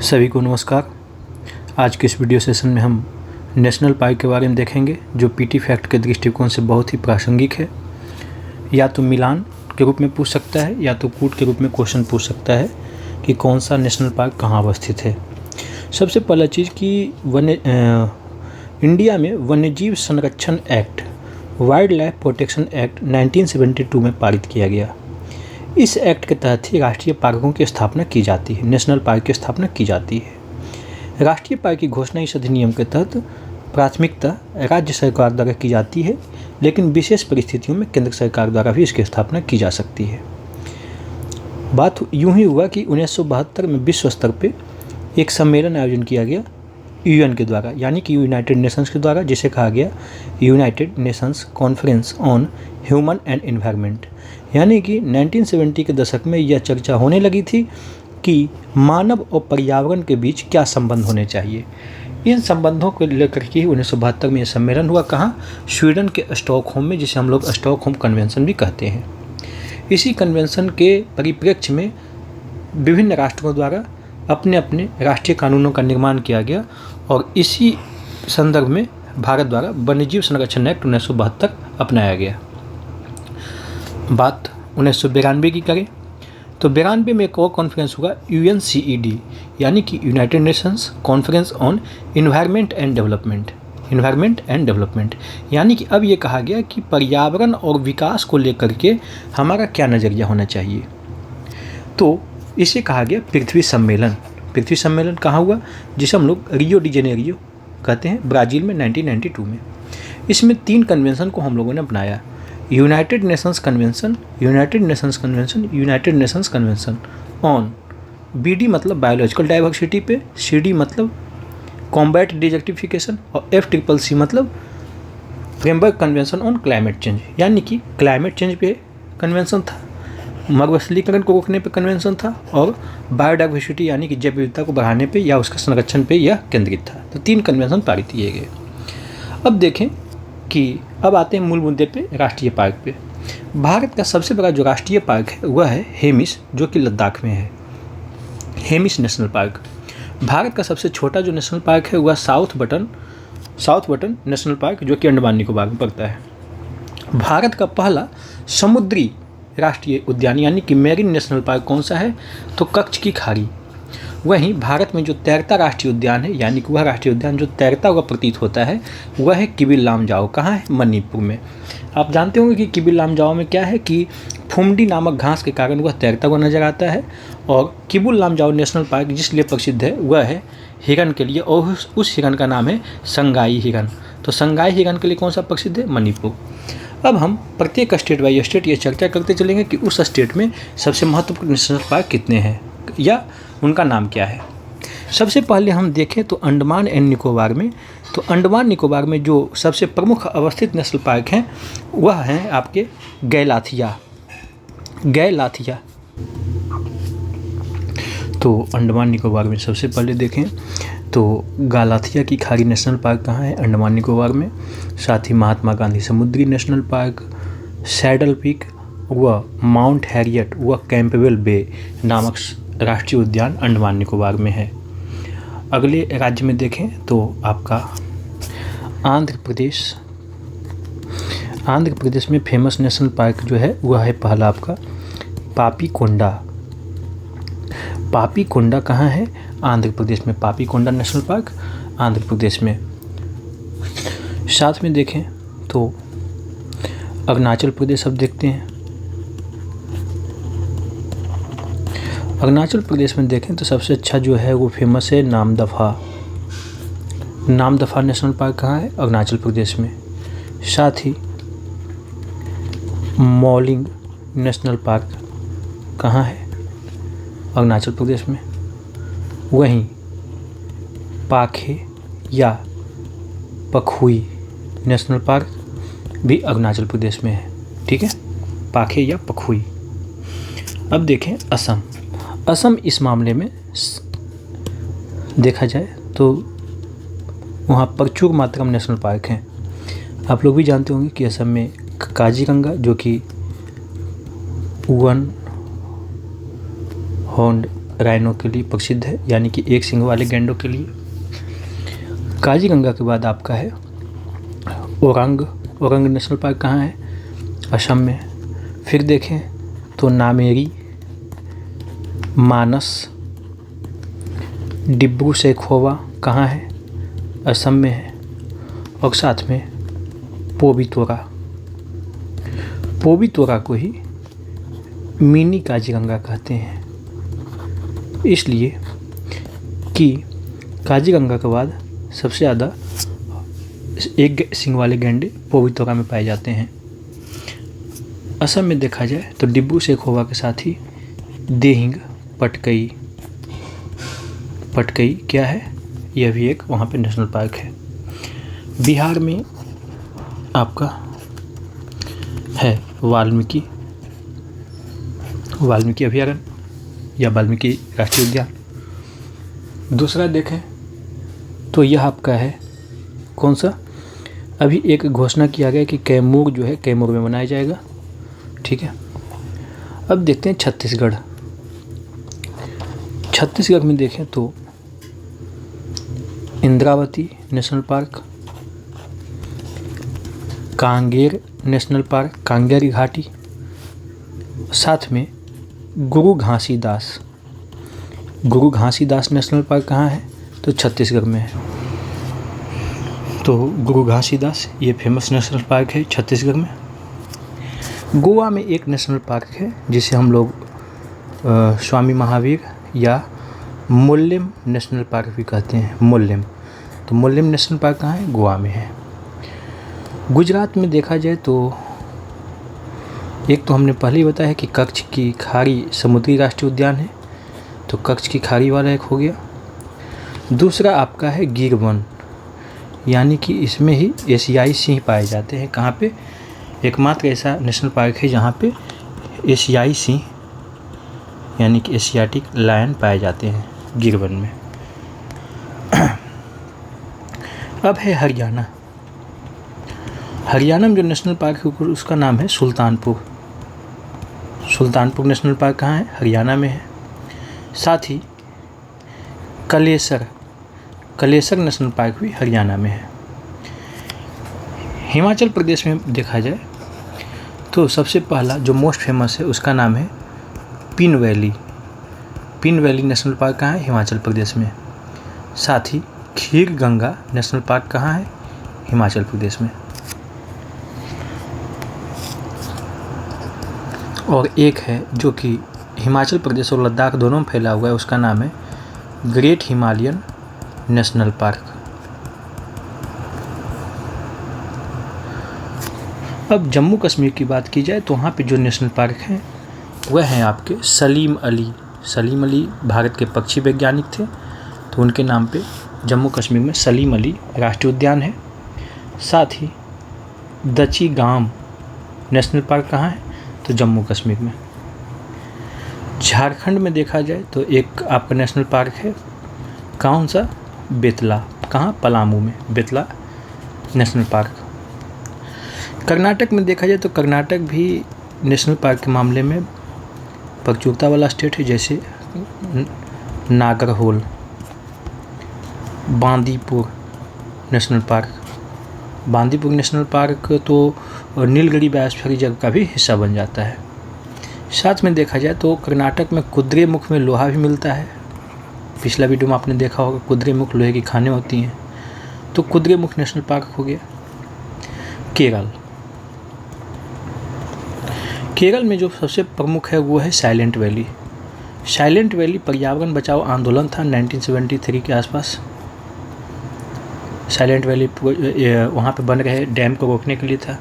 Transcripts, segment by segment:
सभी को नमस्कार। आज के इस वीडियो सेशन में हम नेशनल पार्क के बारे में देखेंगे, जो पीटी फैक्ट के दृष्टिकोण से बहुत ही प्रासंगिक है। या तो मिलान के रूप में पूछ सकता है या तो कूट के रूप में क्वेश्चन पूछ सकता है कि कौन सा नेशनल पार्क कहाँ अवस्थित है। सबसे पहला चीज़ कि इंडिया में वन्यजीव संरक्षण act, wild life protection act 1972 में पारित किया गया। इस एक्ट के तहत ही राष्ट्रीय पार्कों की स्थापना की जाती है, नेशनल पार्क की स्थापना की जाती है। राष्ट्रीय पार्क की घोषणा इस अधिनियम के तहत प्राथमिकता राज्य सरकार द्वारा की जाती है, लेकिन विशेष परिस्थितियों में केंद्र सरकार द्वारा भी इसकी स्थापना की जा सकती है। बात यूं ही हुआ कि 1972 में विश्व स्तर पर एक सम्मेलन आयोजन किया गया यूएन के द्वारा, यानी कि यूनाइटेड नेशंस के द्वारा, जिसे कहा गया United Nations conference on human and environment. यानी कि 1970 के दशक में यह चर्चा होने लगी थी कि मानव और पर्यावरण के बीच क्या संबंध होने चाहिए। इन संबंधों को लेकर के 1972 में यह सम्मेलन हुआ। कहाँ? स्वीडन के स्टॉकहोम में, जिसे हम लोग स्टॉकहोम कन्वेंशन भी कहते हैं। इसी कन्वेंशन के परिप्रेक्ष्य में विभिन्न राष्ट्रों द्वारा अपने अपने राष्ट्रीय कानूनों का निर्माण किया गया और इसी संदर्भ में भारत द्वारा वन्यजीव संरक्षण एक्ट 1972 अपनाया गया। बात 1992 की करें तो 92 में एक और कॉन्फ्रेंस हुआ UNCED, यानी कि United Nations conference on environment and development. यानी कि अब ये कहा गया कि पर्यावरण और विकास को लेकर के हमारा क्या नज़रिया होना चाहिए। तो इसे कहा गया पृथ्वी सम्मेलन। पृथ्वी सम्मेलन कहाँ हुआ? जिसे हम लोग रियो डी जेनेरियो कहते हैं, ब्राज़ील में 1992 में। इसमें 3 कन्वेंशन को हम लोगों ने अपनाया: United Nations convention, United Nations convention on BD मतलब बायोलॉजिकल डाइवर्सिटी पे, CD मतलब कॉम्बैट डिजर्टिफिकेशन और FCCC मतलब framework convention on climate change. यानी कि क्लाइमेट चेंज पे कन्वेंशन था, मरुस्थलीकरण को रोकने पे कन्वेंशन था और बायोडाइवर्सिटी यानी कि जैव विविधता को बढ़ाने पे या उसके संरक्षण पे यह केंद्रित था। तो 3 कन्वेंशन पारित किए गए। अब देखें कि अब आते हैं मूल मुद्दे पे, राष्ट्रीय पार्क पे। भारत का सबसे बड़ा जो राष्ट्रीय पार्क है वह है हेमिस, जो कि लद्दाख में है। Hemis national park. भारत का सबसे छोटा जो नेशनल पार्क है वह साउथ बटन नेशनल पार्क, जो कि अंडमान निकोबार में पड़ता है। भारत का पहला समुद्री राष्ट्रीय उद्यान यानी कि मेरीन नेशनल पार्क कौन सा है? तो कच्छ की खाड़ी। वहीं भारत में जो तैरता राष्ट्रीय उद्यान है, यानी कि वह राष्ट्रीय उद्यान जो तैरता हुआ प्रतीत होता है, वह है किबिल लामजाओ। कहाँ है? मणिपुर में। आप जानते होंगे कि किबिल लामजाओ में क्या है कि फुमडी नामक घास के कारण वह तैरता हुआ नजर आता है। और किबिल लामजाओ नेशनल पार्क जिस लिए प्रसिद्ध है वह है हिरन के लिए, और उस हिरन का नाम है संगाई हिरन। तो संगाई हिरन के लिए कौन सा प्रसिद्ध है? मणिपुर। अब हम प्रत्येक स्टेट बाई स्टेट ये चर्चा करते चलेंगे कि उस स्टेट में सबसे महत्वपूर्ण नेशनल पार्क कितने हैं या उनका नाम क्या है। सबसे पहले हम देखें तो अंडमान एंड निकोबार में, तो अंडमान निकोबार में जो सबसे प्रमुख अवस्थित नेशनल पार्क हैं वह हैं आपके गैलाथिया। तो अंडमान निकोबार में सबसे पहले देखें तो गैलाथिया की खाड़ी नेशनल पार्क कहाँ है? अंडमान निकोबार में। साथ ही महात्मा गांधी समुद्री नेशनल पार्क, सैडल पीक व माउंट हैरियट व कैंपबेल बे नामक राष्ट्रीय उद्यान अंडमान निकोबार में है। अगले राज्य में देखें तो आपका आंध्र प्रदेश में फेमस नेशनल पार्क जो है वह है पहला आपका पापीकोंडा कहाँ है? आंध्र प्रदेश में। पापीकोंडा नेशनल पार्क आंध्र प्रदेश में। साथ में देखें तो अरुणाचल प्रदेश अब देखते हैं। अरुणाचल प्रदेश में देखें तो सबसे अच्छा जो है वो फेमस है नामदफा नेशनल पार्क कहाँ है? अरुणाचल प्रदेश में। साथ ही मॉलिंग नेशनल पार्क कहाँ है? अरुणाचल प्रदेश में। वहीं पाखे या पखुई नेशनल पार्क भी अरुणाचल प्रदेश में है। ठीक है, पाखे या पखुई। अब देखें असम इस मामले में देखा जाए तो वहाँ प्रचुर मात्रा में नेशनल पार्क हैं। आप लोग भी जानते होंगे कि असम में काजीरंगा, जो कि वन हॉर्न्ड राइनो के लिए प्रसिद्ध है, यानी कि एक सींग वाले गैंडों के लिए। काजीरंगा के बाद आपका है ओरंग। ओरंग नेशनल पार्क कहाँ है? असम में। फिर देखें तो नामेरी, मानस, डिब्रू सैखोवा कहाँ है? असम में है। और साथ में पोबितोरा। पोबितोरा को ही मिनी काजीरंगा कहते हैं, इसलिए कि काजीरंगा के बाद सबसे ज़्यादा एक सींग वाले गैंडे पोबितोरा में पाए जाते हैं। असम में देखा जाए तो डिब्रू सैखोवा के साथ ही देहिंग, पटकई क्या है, यह भी एक वहाँ पे नेशनल पार्क है। बिहार में आपका है वाल्मीकि अभयारण्य या वाल्मीकि राष्ट्रीय उद्यान। दूसरा देखें तो यह आपका है कौन सा? अभी एक घोषणा किया गया कि कैमूर जो है कैमूर में बनाया जाएगा, ठीक है। अब देखते हैं छत्तीसगढ़ में देखें तो Indravati national park, Kanger national park, Kangeri Ghati, साथ में गुरु घासीदास नेशनल पार्क कहाँ है? तो छत्तीसगढ़ में है। तो गुरु घासीदास ये फेमस नेशनल पार्क है छत्तीसगढ़ में। गोवा में एक नेशनल पार्क है जिसे हम लोग स्वामी महावीर या मोल्लेम नेशनल पार्क भी कहते हैं, मोल्लेम। तो मोल्लेम नेशनल पार्क कहाँ है? गोवा में है। गुजरात में देखा जाए तो एक तो हमने पहले ही बताया कि कच्छ की खाड़ी समुद्री राष्ट्रीय उद्यान है, तो कच्छ की खाड़ी वाला एक हो गया। दूसरा आपका है गिर वन, यानी कि इसमें ही एशियाई सिंह पाए जाते हैं। कहाँ पे? एकमात्र ऐसा नेशनल पार्क है जहाँ पे एशियाई सिंह यानी कि एशियाटिक लायन पाए जाते हैं, गिर वन में। अब है हरियाणा में जो नेशनल पार्क है उसका नाम है सुल्तानपुर नेशनल पार्क कहाँ है? हरियाणा में है। साथ ही कलेसर नेशनल पार्क भी हरियाणा में है। हिमाचल प्रदेश में देखा जाए तो सबसे पहला जो मोस्ट फेमस है उसका नाम है पिन वैली नेशनल पार्क कहाँ है? हिमाचल प्रदेश में। साथ ही खीर गंगा नेशनल पार्क कहाँ है? हिमाचल प्रदेश में। और एक है जो कि हिमाचल प्रदेश और लद्दाख दोनों में फैला हुआ है, उसका नाम है ग्रेट हिमालयन नेशनल पार्क। अब जम्मू कश्मीर की बात की जाए तो वहाँ पे जो नेशनल पार्क हैं वह हैं आपके सलीम अली भारत के पक्षी वैज्ञानिक थे, तो उनके नाम पे जम्मू कश्मीर में सलीम अली राष्ट्रीय उद्यान है। साथ ही दचीगाम नेशनल पार्क कहाँ है? तो जम्मू कश्मीर में। झारखंड में देखा जाए तो एक आपका नेशनल पार्क है, कौन सा? बेतला। कहाँ? पलामू में बेतला नेशनल पार्क। कर्नाटक में देखा जाए तो कर्नाटक भी नेशनल पार्क के मामले में प्रचुरता वाला स्टेट है, जैसे नागरहोल, बांदीपुर नेशनल पार्क तो नीलगिरी बायोस्फीयर रिजर्व का भी हिस्सा बन जाता है। साथ में देखा जाए तो कर्नाटक में कुद्रेमुख में लोहा भी मिलता है। पिछला वीडियो में आपने देखा होगा कुद्रेमुख लोहे की खानें होती हैं, तो कुद्रेमुख नेशनल पार्क हो गया। केरल में जो सबसे प्रमुख है वो है साइलेंट वैली पर्यावरण बचाओ आंदोलन था 1973 के आसपास। साइलेंट वैली वहाँ पे बन रहे डैम को रोकने के लिए था।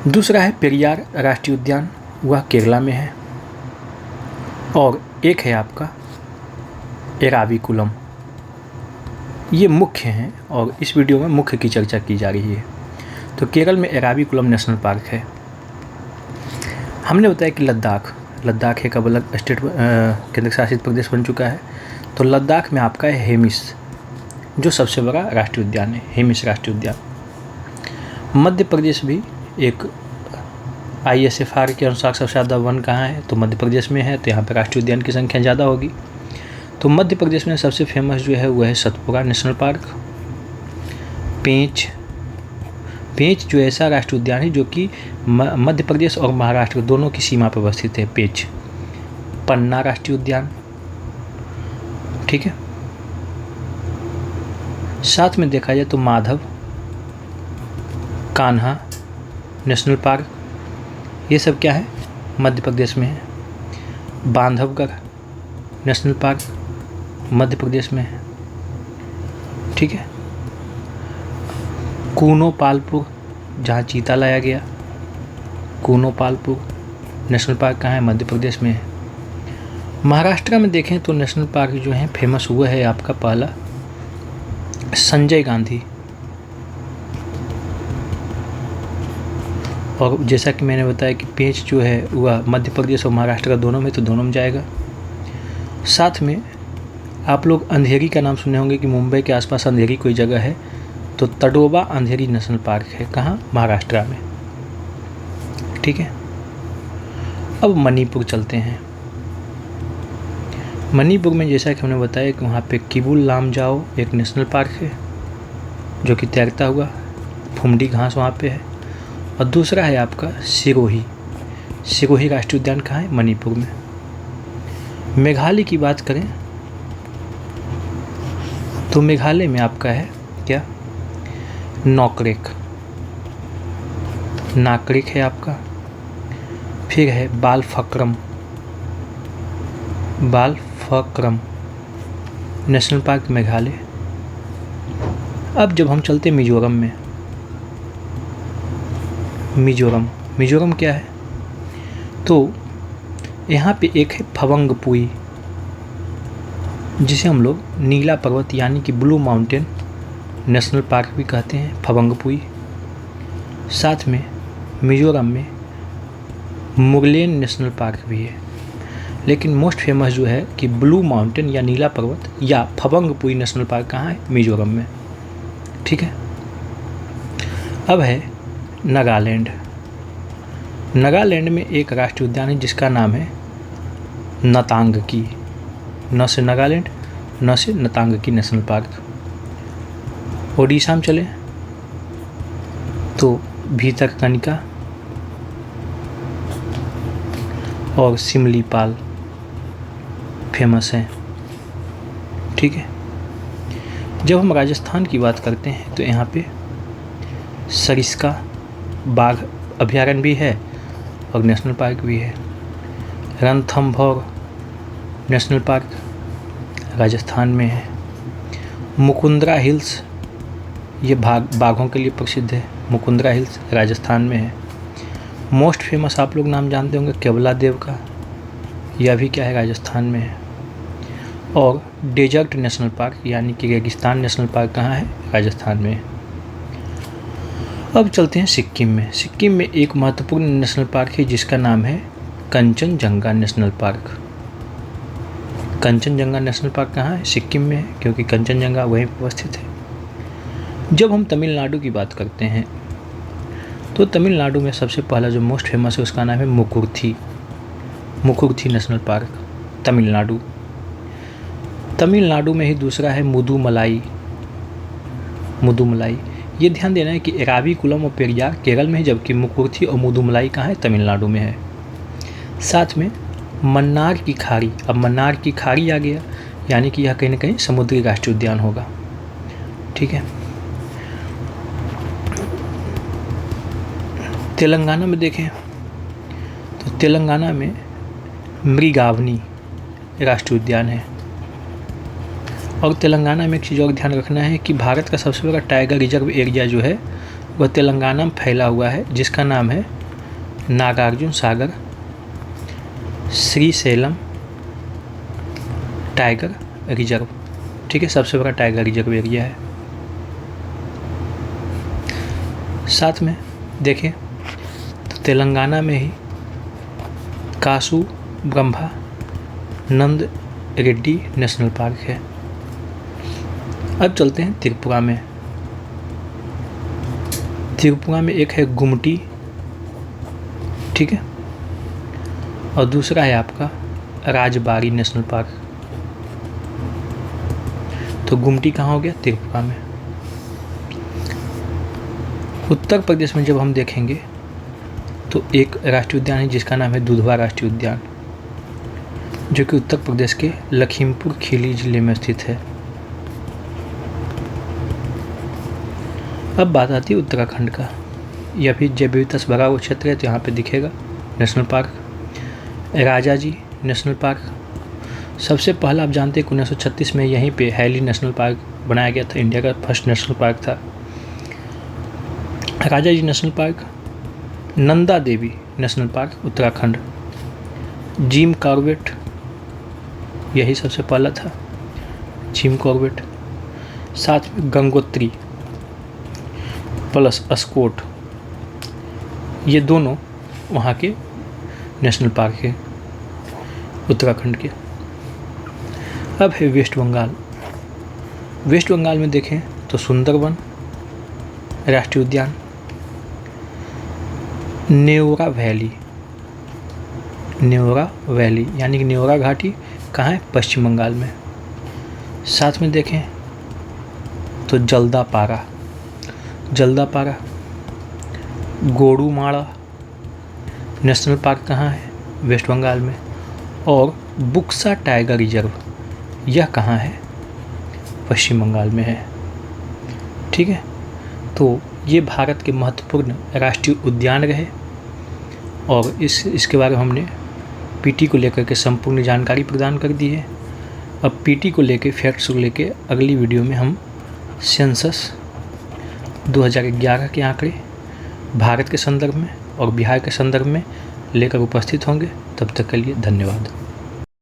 दूसरा है पेरियार राष्ट्रीय उद्यान, वह केरला में है। और एक है आपका एराविकुलम, ये मुख्य हैं और इस वीडियो में मुख्य की चर्चा की जा रही है। तो केरल में एराविकुलम नेशनल पार्क है। हमने बताया कि लद्दाख एक अलग स्टेट केंद्र शासित प्रदेश बन चुका है। तो लद्दाख में आपका है हेमिस, जो सबसे बड़ा राष्ट्रीय उद्यान है, हेमिस राष्ट्रीय उद्यान। मध्य प्रदेश भी एक ISFR के अनुसार सबसे ज़्यादा वन कहाँ है, तो मध्य प्रदेश में है, तो यहाँ पर राष्ट्रीय उद्यान की संख्या ज़्यादा होगी। तो मध्य प्रदेश में सबसे फेमस जो है वह है सतपुड़ा नेशनल पार्क। पेंच जो ऐसा राष्ट्रीय उद्यान है जो कि मध्य प्रदेश और महाराष्ट्र दोनों की सीमा पर अवस्थित है, पेंच। पन्ना राष्ट्रीय उद्यान, ठीक है। साथ में देखा जाए तो माधव, कान्हा नेशनल पार्क, ये सब क्या है, मध्य प्रदेश में है। बांधवगढ़ नेशनल पार्क मध्य प्रदेश में है, ठीक है। कूनो पालपुर, जहाँ चीता लाया गया, कूनो पालपुर नेशनल पार्क कहाँ है, मध्य प्रदेश में है। महाराष्ट्र में देखें तो नेशनल पार्क जो है फेमस हुआ है आपका पहला संजय गांधी, और जैसा कि मैंने बताया कि पेंच जो है वह मध्य प्रदेश और महाराष्ट्र का दोनों में, तो दोनों में जाएगा। साथ में आप लोग अंधेरी का नाम सुने होंगे कि मुंबई के आसपास अंधेरी कोई जगह है, तो तडोबा अंधेरी नेशनल पार्क है, कहाँ, महाराष्ट्र में, ठीक है। अब मणिपुर चलते हैं। मणिपुर में जैसा कि हमने बताया कि वहाँ पे किबुल लामजाओ एक नेशनल पार्क है जो कि तैरता हुआ, फुमडी घास वहाँ पे है। और दूसरा है आपका सिरोही राष्ट्रीय उद्यान कहाँ है, मणिपुर में। मेघालय की बात करें तो मेघालय में आपका है क्या, नाकरेक है आपका। फिर है बालफक्रम नेशनल पार्क मेघालय। अब जब हम चलते मिजोरम में, मिजोरम क्या है, तो यहाँ पे एक है फवंगपुई, जिसे हम लोग नीला पर्वत यानी कि ब्लू माउंटेन नेशनल पार्क भी कहते हैं, फवंगपुई। साथ में मिजोरम में मुगलेन नेशनल पार्क भी है, लेकिन मोस्ट फेमस जो है कि ब्लू माउंटेन या नीला पर्वत या फवंगपुई नेशनल पार्क कहाँ है, मिजोरम में, ठीक है। अब है नागालैंड में एक राष्ट्रीय उद्यान है जिसका नाम है नतांगकी, न से नागालैंड, न से नतांगकी नेशनल पार्क। ओडिशा में चले तो भीतरकनिका और सिमलीपाल फेमस हैं, ठीक है। जब हम राजस्थान की बात करते हैं तो यहाँ पे सरिस्का बाघ अभयारण्य भी है और नेशनल पार्क भी है। रणथंभौर नेशनल पार्क राजस्थान में है। मुकुंदरा हिल्स, ये बाघों के लिए प्रसिद्ध है, मुकुंदरा हिल्स राजस्थान में है। मोस्ट फेमस आप लोग नाम जानते होंगे केवला देव का, यह भी क्या है, राजस्थान में है। और डेजर्ट नेशनल पार्क यानी कि रेगिस्तान नेशनल पार्क कहाँ है, राजस्थान में है। अब चलते हैं सिक्किम में एक महत्वपूर्ण नेशनल पार्क है जिसका नाम है Kanchenjunga national park. Kanchenjunga national park कहाँ है, सिक्किम में है, क्योंकि कंचनजंगा वहीं पर अवस्थित है। जब हम तमिलनाडु की बात करते हैं तो तमिलनाडु में सबसे पहला जो मोस्ट फेमस है उसका नाम है मुकुर्थी नेशनल पार्क, तमिलनाडु में ही दूसरा है मुदुमलाई। ये ध्यान देना है कि एराविकुलम और पेरियार केरल में है, जबकि मुकुर्थी और मुदुमलाई कहाँ है, तमिलनाडु में है। साथ में मन्नार की खाड़ी, अब मन्नार की खाड़ी आ गया, यानी कि यह कहीं ना कहीं समुद्री राष्ट्रीय उद्यान होगा, ठीक है। तेलंगाना में देखें तो तेलंगाना में मृगावनी राष्ट्रीय उद्यान है। और तेलंगाना में एक चीज़ और ध्यान रखना है कि भारत का सबसे बड़ा टाइगर रिजर्व एरिया जो है वह तेलंगाना में फैला हुआ है, जिसका नाम है नागार्जुन सागर श्रीशैलम टाइगर रिजर्व, ठीक है, सबसे बड़ा टाइगर रिजर्व एरिया है। साथ में देखें तो तेलंगाना में ही कासू ब्रह्मा नंद रेड्डी नेशनल पार्क है। अब चलते हैं त्रिपुरा में एक है गुमटी ठीक है। और दूसरा है आपका राजबाड़ी नेशनल पार्क। तो गुमटी कहाँ हो गया? त्रिपुरा में। उत्तर प्रदेश में जब हम देखेंगे तो एक राष्ट्रीय उद्यान है जिसका नाम है दुधवा राष्ट्रीय उद्यान, जो कि उत्तर प्रदेश के लखीमपुर खीरी जिले में स्थित है। अब बात आती है उत्तराखंड का। यह भी जैव विविधता से भरा हुआ क्षेत्र है, तो यहाँ पे दिखेगा national park. Rajaji national park सबसे पहला आप जानते हैं 1936 में यहीं पे हैली नेशनल पार्क बनाया गया था, इंडिया का फर्स्ट नेशनल पार्क था। Rajaji national park, Nanda Devi national park Uttarakhand, Jim Corbett यही सबसे पहला था, जिम कॉर्बेट। साथ में गंगोत्री प्लस अस्कोट, ये दोनों वहाँ के नेशनल पार्क हैं उत्तराखंड के। अब है वेस्ट बंगाल। वेस्ट बंगाल में देखें तो सुंदरवन राष्ट्रीय उद्यान, नेओरा वैली यानी कि नेओरा घाटी कहाँ है? पश्चिम बंगाल में। साथ में देखें तो जल्दापारा, गोरुमाड़ा नेशनल पार्क कहाँ है? वेस्ट बंगाल में। और बुक्सा टाइगर रिजर्व, यह कहाँ है? पश्चिम बंगाल में है। ठीक है, तो ये भारत के महत्वपूर्ण राष्ट्रीय उद्यान रहे और इसके बारे में हमने पीटी को लेकर के संपूर्ण जानकारी प्रदान कर दी है। अब पीटी को लेकर फैक्ट्स को लेकर अगली वीडियो में हम सेंसस 2011 के आंकड़े भारत के संदर्भ में और बिहार के संदर्भ में लेकर उपस्थित होंगे। तब तक के लिए धन्यवाद।